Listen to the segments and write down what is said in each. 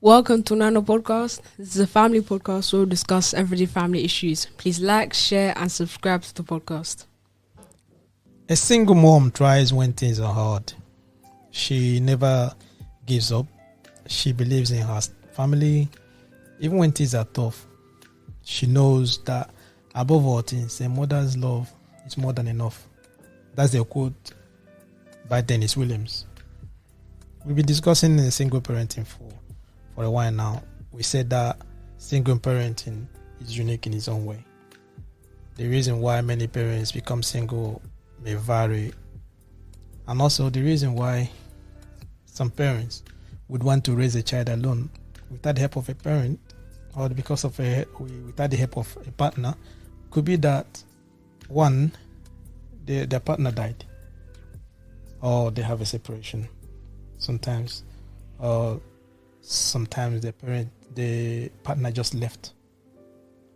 Welcome to Nano Podcast. This is a family podcast where we discuss everyday family issues. Please like, share, and subscribe to the podcast. A single mom tries when things are hard. She never gives up. She believes in her family, even when things are tough. She knows that above all things, a mother's love is more than enough. That's the quote by Dennis Williams. We've been discussing single parenting for a while now. We said that single parenting is unique in its own way. The reason why many parents become single may vary, and also the reason why some parents would want to raise a child alone without the help of a parent, or because of without the help of a partner, could be that one, their partner died, or they have a separation. Sometimes the partner just left,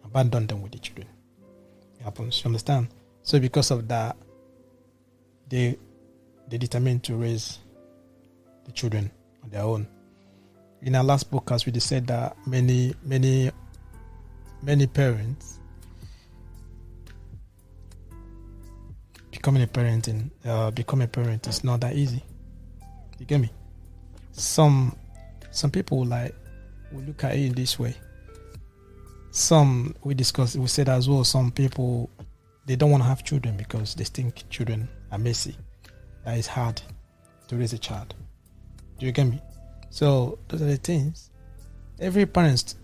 abandoned them with the children. It happens, you understand? So because of that, they determined to raise the children on their own. In our last podcast, we said that many parents become a parent is not that easy. You get me? Some people will look at it in this way. Some we said as well, some people, they don't want to have children because they think children are messy. That is hard to raise a child. Do you get me? So those are the things. Every parent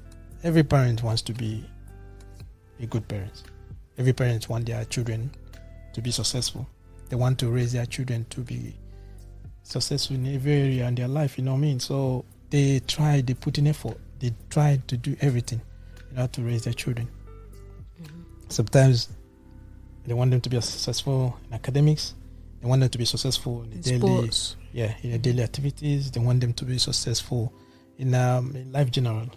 wants to be a good parent. Every parent wants their children to be successful. They want to raise their children to be successful in every area in their life, you know what I mean? So they put in effort, they try to do everything in order to raise their children. Mm-hmm. Sometimes they want them to be successful in academics, they want them to be successful in their daily activities, they want them to be successful in life general.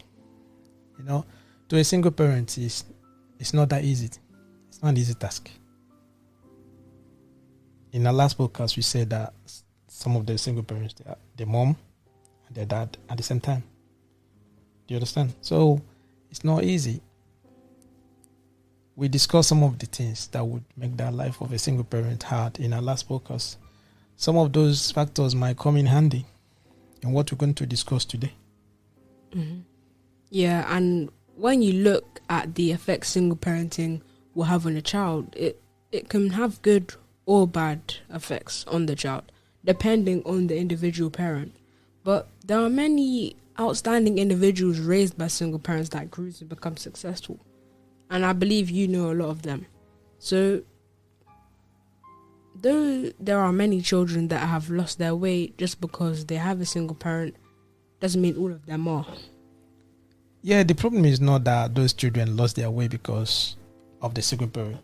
You know, to a single parent, it's not that easy. It's not an easy task. In our last podcast, we said that some of the single parents, they are their mom and their dad at the same time. Do you understand? So it's not easy. We discussed some of the things that would make the life of a single parent hard in our last podcast. Some of those factors might come in handy in what we're going to discuss today. Mm-hmm. Yeah, and when you look at the effects single parenting will have on a child, it can have good or bad effects on the child, depending on the individual parent. But there are many outstanding individuals raised by single parents that grew to become successful. And I believe you know a lot of them. So, though there are many children that have lost their way just because they have a single parent, doesn't mean all of them are. Yeah, the problem is not that those children lost their way because of the single parent.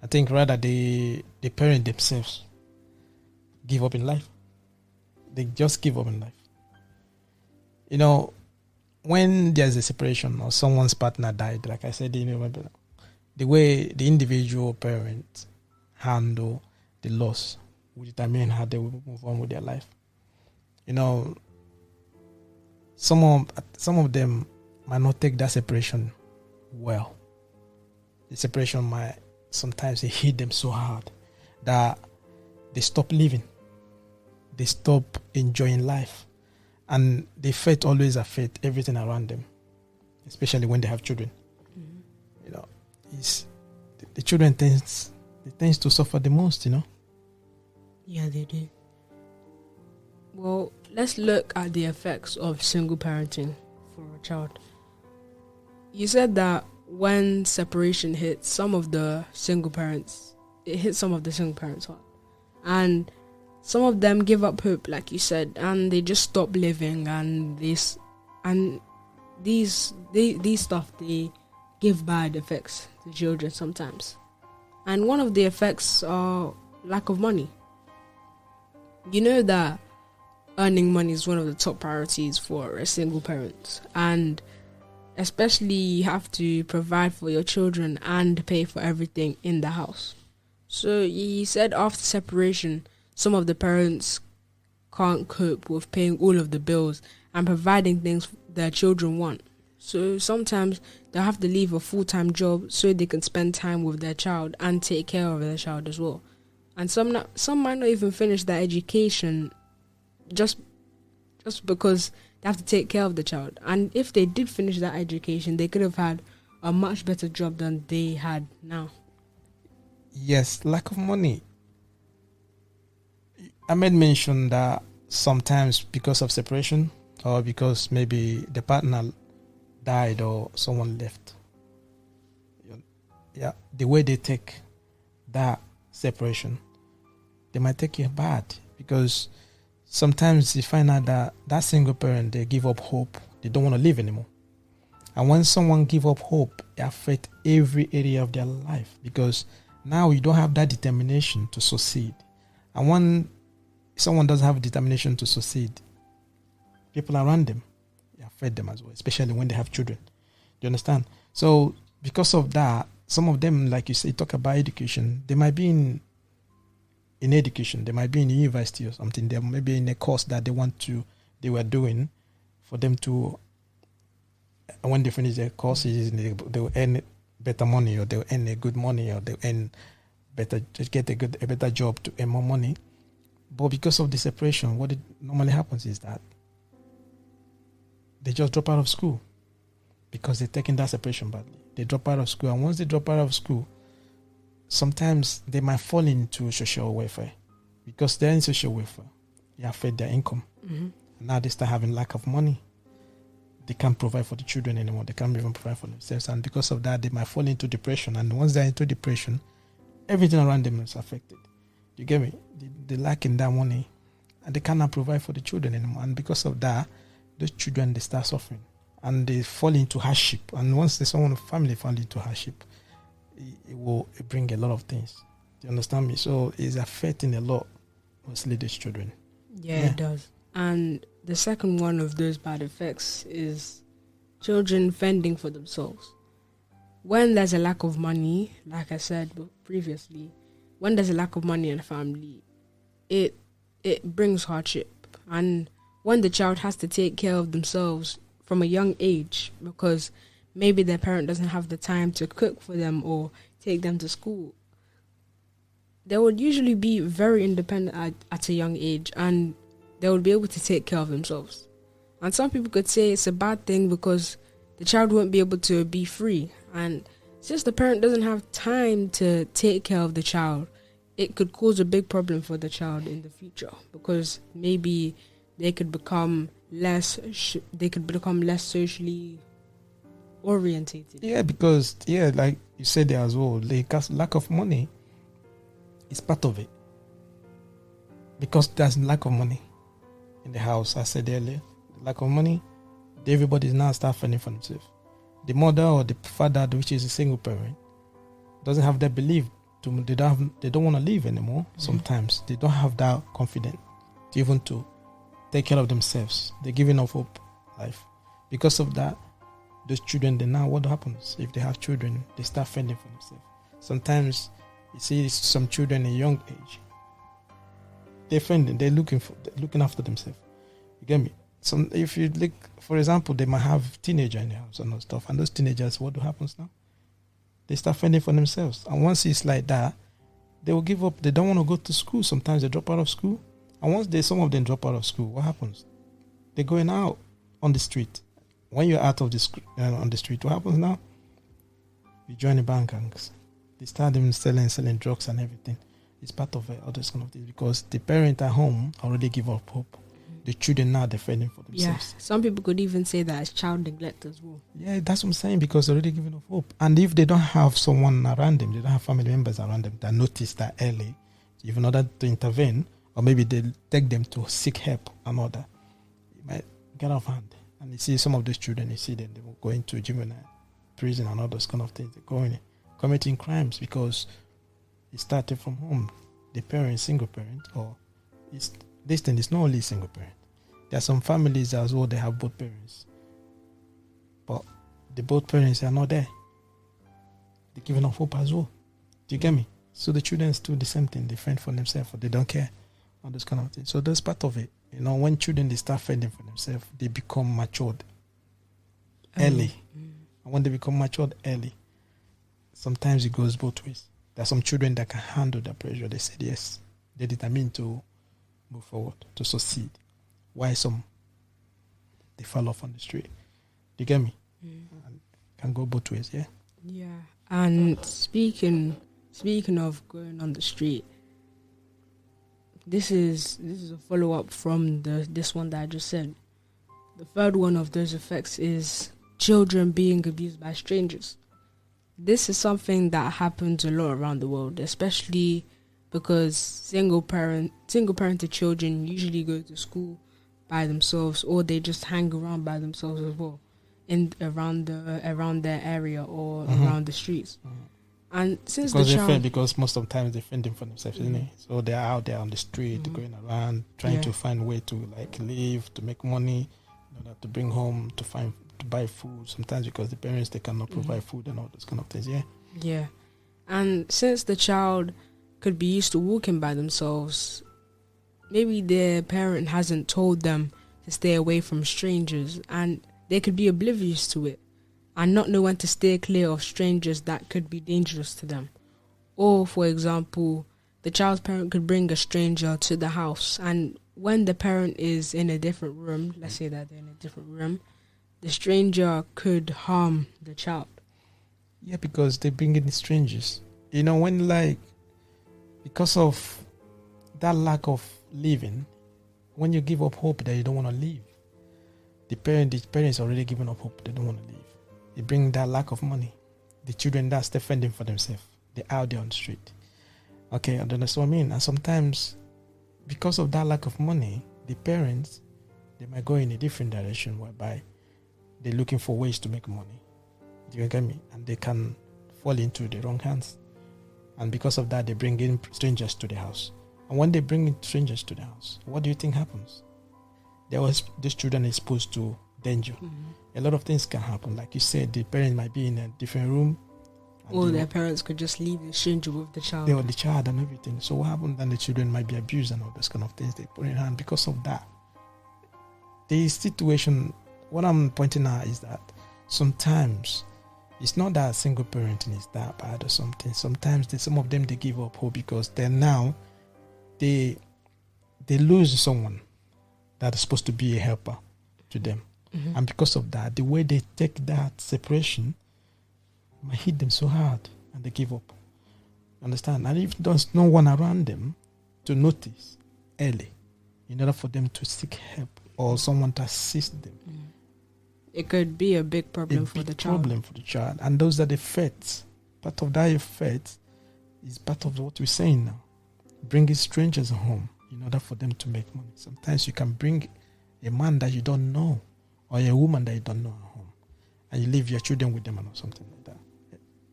I think rather the parent themselves give up in life. They just give up in life. You know, when there's a separation or someone's partner died, like I said, the way the individual parents handle the loss will determine how they will move on with their life. You know, some of them might not take that separation well. The separation might sometimes hit them so hard that they stop living. They stop enjoying life. And the fate always affects everything around them, especially when they have children. Mm-hmm. You know, the children tends to suffer the most, you know. Yeah, they do. Well, let's look at the effects of single parenting for a child. You said that when separation hits some of the single parents, it hits some of the single parents hard. And some of them give up hope, like you said, and they just stop living, and these stuff, they give bad effects to children sometimes. And one of the effects are lack of money. You know that earning money is one of the top priorities for a single parent, and especially you have to provide for your children and pay for everything in the house. So you said after separation, some of the parents can't cope with paying all of the bills and providing things their children want. So sometimes they'll have to leave a full-time job so they can spend time with their child and take care of their child as well. And some might not even finish their education just because they have to take care of the child. And if they did finish that education, they could have had a much better job than they had now. Yes, lack of money. I made mention that sometimes because of separation or because maybe the partner died or someone left. Yeah, the way they take that separation, they might take it bad because sometimes you find out that that single parent, they give up hope. They don't want to live anymore. And when someone give up hope, it affects every area of their life because now you don't have that determination to succeed. And when someone doesn't have determination to succeed, people around them, it affect them as well, especially when they have children. Do you understand? So because of that, some of them, like you say, talk about education, they might be in education, they might be in university or something, they may be in a course that they were doing for them to, when they finish their courses, they will earn better money, or they'll earn a good money, or they'll earn better, just get a better job to earn more money. But because of the separation, what it normally happens is that they just drop out of school because they're taking that separation badly. They drop out of school, and once they drop out of school, sometimes they might fall into social welfare because they're in social welfare. It affects their income. Mm-hmm. Now they start having lack of money. They can't provide for the children anymore. They can't even provide for themselves. And because of that, they might fall into depression. And once they're into depression, everything around them is affected. You get me? They lacking that money and they cannot provide for the children anymore. And because of that, those children, they start suffering and they fall into hardship. And once family fall into hardship, it will bring a lot of things. Do you understand me? So it's affecting a lot, mostly these children. Yeah, it does. And the second one of those bad effects is children fending for themselves. When there's a lack of money, like I said previously, when there's a lack of money in a family, it brings hardship. And when the child has to take care of themselves from a young age because maybe their parent doesn't have the time to cook for them or take them to school, they would usually be very independent at a young age, and they will be able to take care of themselves. And some people could say it's a bad thing because the child won't be able to be free. And since the parent doesn't have time to take care of the child, it could cause a big problem for the child in the future because maybe they could become less socially orientated. Yeah, because like you said there as well, lack of money is part of it. Because there's lack of money in the house, I said earlier, lack of money, everybody is now start fending for themselves. The mother or the father, which is a single parent, doesn't have that belief. They don't want to live anymore. Mm-hmm. Sometimes they don't have that confidence to even to take care of themselves. They're giving up hope life. Because of that, those children, what happens if they have children? They start fending for themselves. Sometimes you see some children at a young age, they're fending, they're looking after themselves. You get me? If you look, for example, they might have teenagers in the house and stuff, and those teenagers, what happens now? They start fending for themselves. And once it's like that, they will give up. They don't want to go to school. Sometimes they drop out of school. And once some of them drop out of school, what happens? They're going out on the street. When you're out of on the street, what happens now? You join the bank gangs. They start even selling drugs and everything. It's part of all those kind of things because the parent at home already give up hope. The children now, they're fending for themselves. Yeah, some people could even say that it's child neglect as well. Yeah, that's what I'm saying, because they're already giving up hope. And if they don't have someone around them, they don't have family members around them that notice that early, if in order to intervene, or maybe they take them to seek help and all that, it might get off hand. And you see some of those children, you see them, they will go into juvenile prison and all those kind of things. They're going committing crimes because it started from home. The parent, single parent, or this thing is not only single parent. There are some families as well, they have both parents. But the both parents are not there. They're giving up hope as well. Do you get me? So the children do the same thing. They fend for themselves, or they don't care. All those kind of things. So that's part of it. You know, when children they start fending for themselves, they become matured early. And when they become matured early, sometimes it goes both ways. There are some children that can handle the pressure. They said yes. They're determined to move forward, to succeed. Why some they fall off on the street. You get me? And can go both ways, yeah? Yeah. And speaking of going on the street, this is a follow up from this one that I just said. The third one of those effects is children being abused by strangers. This is something that happens a lot around the world, especially because single parented children usually go to school by themselves, or they just hang around by themselves as well, around their area or around the streets. And since because most of the time they're fending for themselves, isn't it? So they're out there on the street, going around, trying to find a way to like live, to make money, in order to bring home, to buy food. Sometimes because the parents they cannot provide food and all those kind of things. Yeah. Yeah, and since the child could be used to walking by themselves, maybe their parent hasn't told them to stay away from strangers, and they could be oblivious to it and not know when to steer clear of strangers that could be dangerous to them. Or, for example, the child's parent could bring a stranger to the house, and when the parent is in a different room, let's say that they're in a different room, the stranger could harm the child. Yeah, because they bring in strangers. You know, when because of that lack of living, when you give up hope that you don't want to live, the parents already given up hope they don't want to live. They bring that lack of money. The children that's defending for themselves. They're out there on the street. Okay, I understand what I mean. And sometimes, because of that lack of money, the parents, they might go in a different direction whereby they're looking for ways to make money. Do you get me? And they can fall into the wrong hands. And because of that, they bring in strangers to the house. And when they bring in strangers to the house, what do you think happens? These children are exposed to danger. A lot of things can happen. Like you said, the parent might be in a different room. Or their parents could just leave the stranger with the child. They were the child and everything. So what happens then? The children might be abused and all those kind of things they put in hand because of that. The situation, what I'm pointing out is that sometimes it's not that single parenting is that bad or something. Sometimes some of them they give up hope because then now they lose someone that is supposed to be a helper to them. And because of that, the way they take that separation might hit them so hard and they give up. Understand? And if there's no one around them to notice early in order for them to seek help or someone to assist them, it could be a big problem for the child. And those are the effects. Part of that effect is part of what we're saying now. Bringing strangers home in order for them to make money. Sometimes you can bring a man that you don't know or a woman that you don't know at home and you leave your children with them or something like that.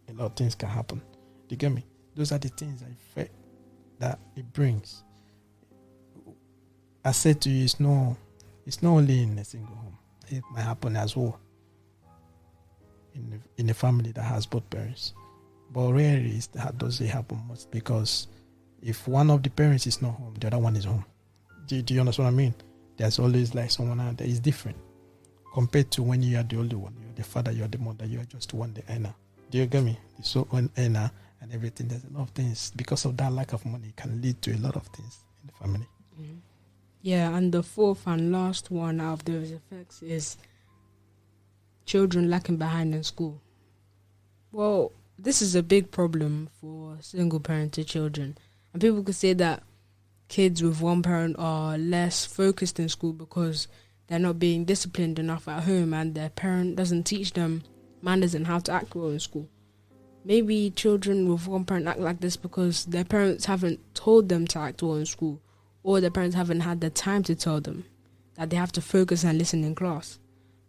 A lot of things can happen. Do you get me? Those are the things that it brings. I said to you, it's not only in a single home. It might happen as well in a family that has both parents. But rarely does it happen much because if one of the parents is not home, the other one is home. Do you understand what I mean? There's always like someone out there is different compared to when you are the older one. You're the father, you're the mother, you are just one, the earner. Do you get me? The sole earner and everything. There's a lot of things. Because of that lack of money, it can lead to a lot of things in the family. Yeah, and the fourth and last one out of those effects is children lacking behind in school. Well, this is a big problem for single-parented children. And people could say that kids with one parent are less focused in school because they're not being disciplined enough at home and their parent doesn't teach them manners and how to act well in school. Maybe children with one parent act like this because their parents haven't told them to act well in school, or their parents haven't had the time to tell them that they have to focus and listen in class.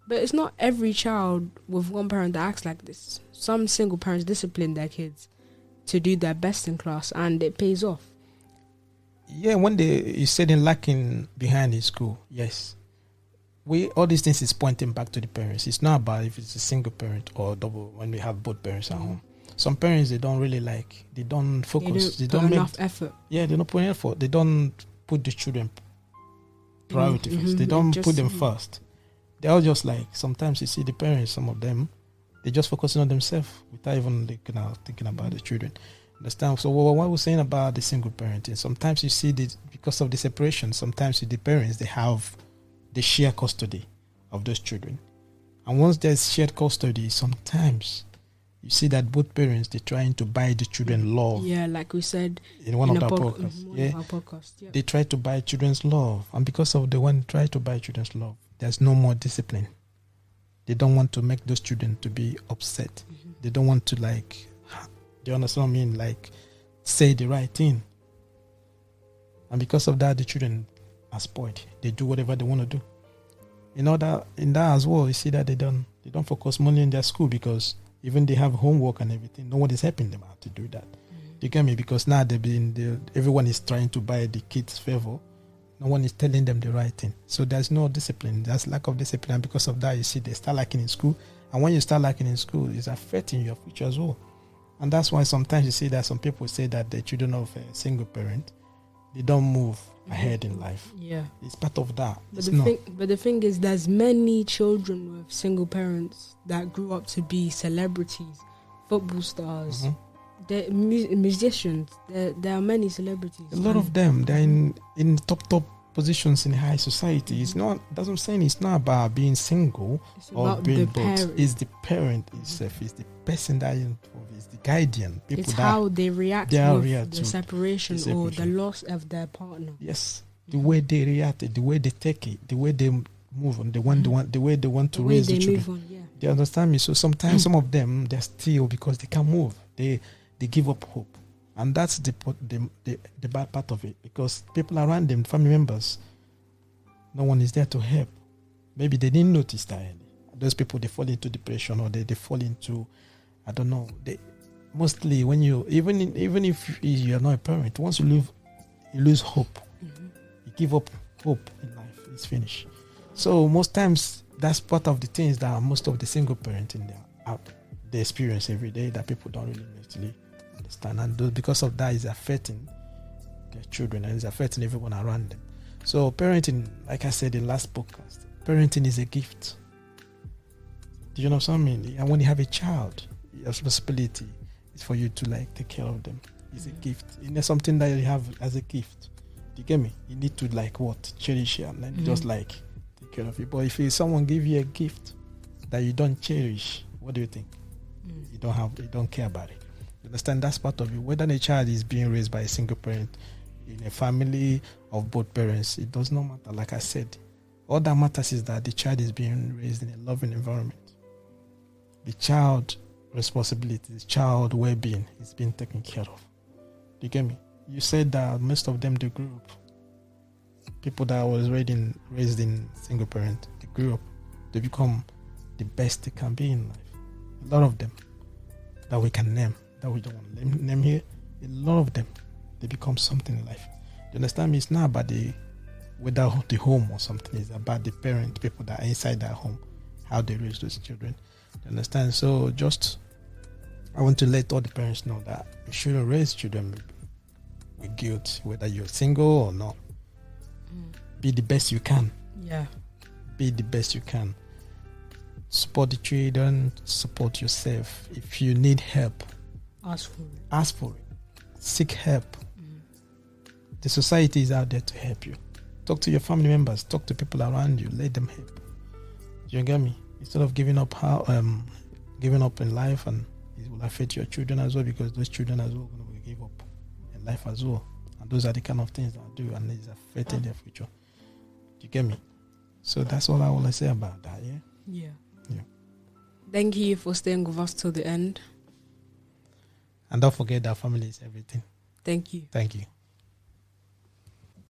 But it's not every child with one parent that acts like this. Some single parents discipline their kids to do their best in class, and it pays off. Yeah, when you said in lacking behind in school, yes. All these things is pointing back to the parents. It's not about if it's a single parent or double when we have both parents at home. Some parents, they don't really they don't focus. They don't put make enough effort. Yeah, they don't put effort. They don't put the children priority first. They don't put them first. They're all just like, sometimes you see the parents, some of them, they just focusing on themselves without even thinking about the children. Understand? So what we're saying about the single parenting, sometimes you see because of the separation, sometimes the parents, they share custody of those children. And once there's shared custody, sometimes you see that both parents, they're trying to buy the children love. Yeah, like we said in one of our podcasts. Yeah. They try to buy children's love. And because of the one try to buy children's love, there's no more discipline. They don't want to make those children to be upset. They don't want to, like, do you understand what I mean? Like, say the right thing. And because of that, the children are spoiled. They do whatever they want to do. In that as well, you see that they don't focus money in their school, because even they have homework and everything, no one is helping them out to do that. You get me? Because now everyone is trying to buy the kids' favor. No one is telling them the right thing. So there's no discipline. There's lack of discipline. And because of that, you see they start lacking in school. And when you start lacking in school, it's affecting your future as well. And that's why sometimes you see that some people say that the children of a single parent, they don't move ahead in life. Yeah. It's part of that. But the thing is, there's many children with single parents that grew up to be celebrities, football stars, they're musicians. There are many celebrities. A lot of them, they're in top positions in high society. It's not, that's what I'm saying, it's not about being single or being both. It's the parent itself, it's the person that is involved, it's the guardian. It's how they react with the separation or the loss of their partner. Yes, the way they react, the way they take it, the way they move on, the way they want to raise the children. Do you understand me? So sometimes some of them, they're still, because they can't move, they give up hope. And that's the bad part of it, because people around them, family members, no one is there to help. Maybe they didn't notice that early. Those people, they fall into depression, or they fall into, I don't know. They mostly, when you, even if you're not a parent, once you lose hope. You give up hope in life. It's finished. So most times, that's part of the things that most of the single parents in there, they experience every day, that people don't really necessarily understand. And because of that, is affecting their children, and it's affecting everyone around them. So parenting, like I said in the last podcast, parenting is a gift. Do you know what I mean? And when you have a child, your responsibility is for you to, like, take care of them. It's a gift. It's something that you have as a gift. Do you get me? You need to, like, cherish it, and then just, like, take care of it. But if someone give you a gift that you don't cherish, what do you think? You don't care about it. You understand? That's part of it. Whether the child is being raised by a single parent, in a family of both parents, it does not matter. Like I said, all that matters is that the child is being raised in a loving environment. The child responsibility, the child well-being is being taken care of. Do you get me? You said that most of them, they grew up. People that was raised in single parent, they grew up, they become the best they can be in life. A lot of them that we can name, that we don't want to name here, a lot of them, they become something in life. Do you understand me? It's not about without the home or something. It's about the parent, people that are inside that home, how they raise those children. Do you understand? So I want to let all the parents know that you shouldn't raise children with guilt, whether you're single or not. Be the best you can. Yeah. Be the best you can. Support the children, support yourself. If you need help, ask for it. Ask for it. Seek help. The society is out there to help you. Talk to your family members. Talk to people around you. Let them help. Do you get me? Instead of giving up in life, and it will affect your children as well, because those children as well are going to give up in life as well. And those are the kind of things that I do, and it's affecting their future. Do you get me? So that's all I want to say about that, yeah? Yeah. Yeah. Thank you for staying with us till the end. And don't forget that family is everything. Thank you. Thank you.